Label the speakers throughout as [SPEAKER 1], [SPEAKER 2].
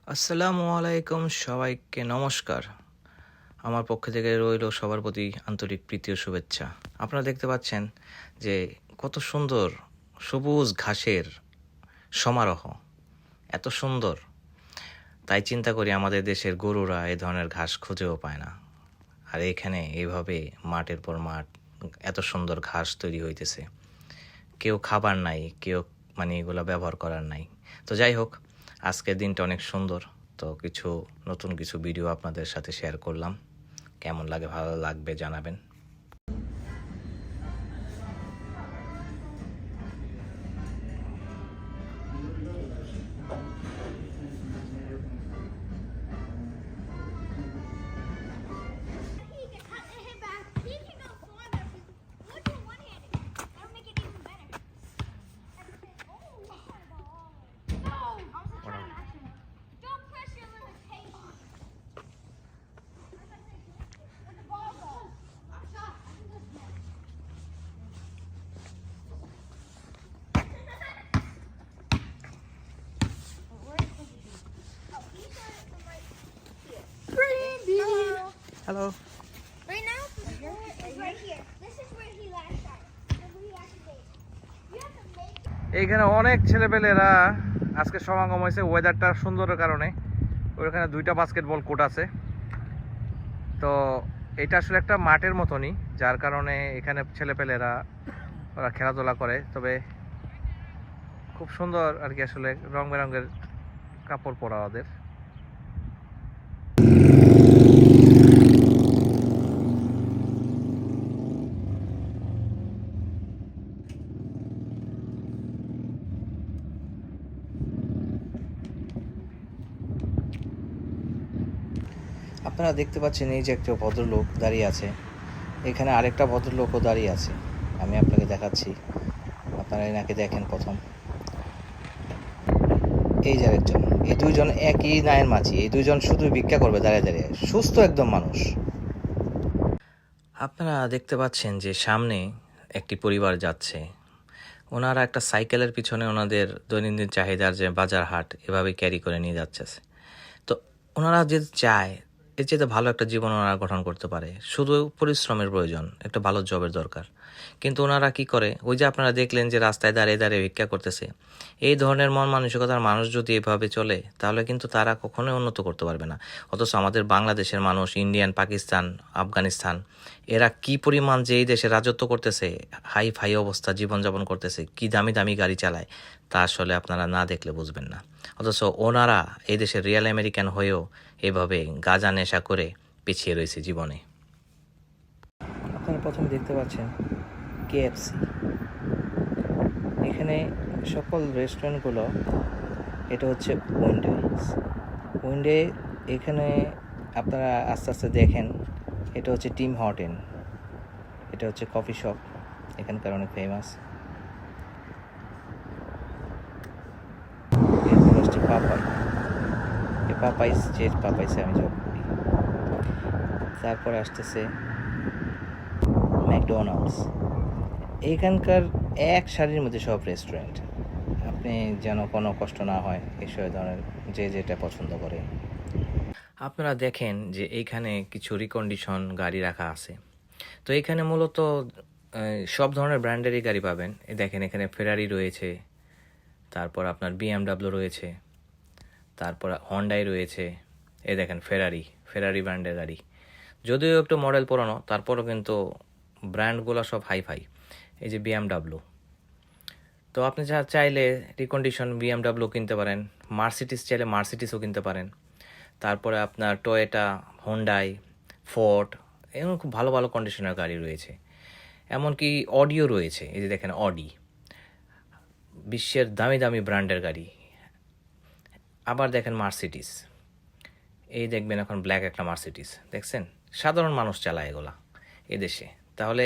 [SPEAKER 1] আসসালামু আলাইকুম, সবাইকে নমস্কার। আমার পক্ষ থেকে রইল সবার প্রতি আন্তরিক প্রীতি ও শুভেচ্ছা। আপনারা দেখতে পাচ্ছেন যে কত সুন্দর সবুজ ঘাসের সমারোহ, এত সুন্দর। তাই চিন্তা করি আমাদের দেশের গরুরা এই ধরনের ঘাস খুঁজেও পায় না, আর এখানে এইভাবে মাঠের পর মাঠ এত সুন্দর ঘাস তৈরি হইতেছে। কেউ খাবার নাই, কেউ এগুলো ব্যবহার করার নাই। তো যাই হোক, আজকের দিনটা অনেক সুন্দর। তো নতুন কিছু ভিডিও আপনাদের সাথে শেয়ার করলাম। কেমন লাগে, ভালো লাগবে জানাবেন। Hello.
[SPEAKER 2] Right now, the score is right here. This is where he last shot. Remember, he actually made. You have to make.
[SPEAKER 1] এইখানে অনেক ছেলেপেলেরা আজকে সমাগম হয়েছে ওয়েদারটা সুন্দরের কারণে। ওইখানে 2টা বাস্কেটবল কোর্ট আছে। তো এটা আসলে একটা মাঠের মতনই, যার কারণে এখানে ছেলেপেলেরা ওরা খেলাধুলা করে। তবে খুব সুন্দর আর কি, আসলে রং বেরঙের কাপড় পরা ওদের। আপনারা দেখতে পাচ্ছেন এই যে একটা ভদ্রলোক দাঁড়িয়ে আছে, এখানে আরেকটা ভদ্রলোকও দাঁড়িয়ে আছে। আমি আপনাকে দেখাচ্ছি, আপনারা এনাকে দেখেন প্রথম। এই যে আরেকজন, এই দুইজন একই নায়ের মাঝি। এই দুইজন শুধু ভিক্ষা করবে দাঁড়িয়ে দাঁড়িয়ে, সুস্থ একদম মানুষ। আপনারা দেখতে পাচ্ছেন যে সামনে একটি পরিবার যাচ্ছে। ওনারা একটা সাইকেলের পিছনে ওনাদের দৈনন্দিন চাহিদার যে বাজার হাট এভাবে ক্যারি করে নিয়ে যাচ্ছে। তো ওনারা যে চায় এর চেয়ে ভালো একটা জীবন ওনারা গঠন করতে পারে, শুধু পরিশ্রমের প্রয়োজন, একটা ভালো জবের দরকার। কিন্তু ওনারা কি করে, ওই যে আপনারা দেখলেন যে রাস্তায় দাঁড়িয়ে দাঁড়িয়ে ভিক্ষা করতেছে। এই ধরনের মন মানসিকতার মানুষ যদি এভাবে চলে, তাহলে কিন্তু তারা কখনোই উন্নত করতে পারবে না। অথচ আমাদের বাংলাদেশের মানুষ, ইন্ডিয়ান, পাকিস্তান, আফগানিস্তান, এরা কি পরিমাণ যে এই দেশে রাজত্ব করতেছে, হাই ফাই অবস্থা জীবনযাপন করতেছে, কি দামি দামি গাড়ি চালায়, তা আসলে আপনারা না দেখলে বুঝবেন না। অথচ ওনারা এই দেশের রিয়েল আমেরিকান হয়েও এভাবে গাঁজা নেশা করে পিছিয়ে রয়েছে জীবনে। আপনারা প্রথমে দেখতে পাচ্ছেন কেএফসি। এখানে সকল রেস্টুরেন্টগুলো, এটা হচ্ছে উইন্ডে। এখানে আপনারা আস্তে আস্তে দেখেন, এটা হচ্ছে টিম হর্টেন, এটা হচ্ছে কফি শপ, এখানকার অনেক ফেমাস। এরপর হচ্ছে পাপাইসে আমি জব করি। তারপরে আসতেছে ম্যাকডোনাল্ডস। এইখানকার এক সারির মধ্যে সব রেস্টুরেন্ট, আপনি যেন কোনো কষ্ট না হয় এসব ধরনের, যে যেটা পছন্দ করে। আপনারা দেখেন যে এইখানে কিছু রিকন্ডিশন গাড়ি রাখা আছে। তো এখানে মূলত সব ধরনের ব্র্যান্ডেরই গাড়ি পাবেন। দেখেন এখানে ফেরারি রয়েছে, তারপর আপনার বিএমডাব্লিউ রয়েছে, তারপর হন্ডাই রয়েছে। এই দেখেন ফেরারি ব্র্যান্ডের গাড়ি, যদিও একটু মডেল পুরনো, তারপরও কিন্তু ব্র্যান্ডগুলো সব হাই-ফাই। এই যে বিএমডাব্লিউ, তো আপনি চাইলে রিকন্ডিশন বিএমডাব্লিউ কিনতে পারেন, মার্সিডিস চাইলে মার্সিডিসও কিনতে পারেন। তারপরে আপনার টয়োটা, হোন্ডাই, ফোর্ড, এরকম খুব ভালো ভালো কন্ডিশনের গাড়ি রয়েছে। এমনকি অডিও রয়েছে, এই যে দেখেন অডি, বিশ্বের দামি দামি ব্র্যান্ডের গাড়ি। আবার দেখেন মার্সিডিস, এই দেখবেন এখন ব্ল্যাক একটা মার্সিডিস, দেখছেন? সাধারণ মানুষ চালায় এগুলা এদেশে। তাহলে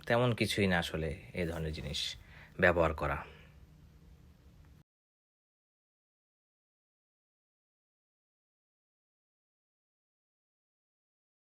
[SPEAKER 1] তেমন কিছুই না আসলে এই ধরনের জিনিস ব্যবহার করা।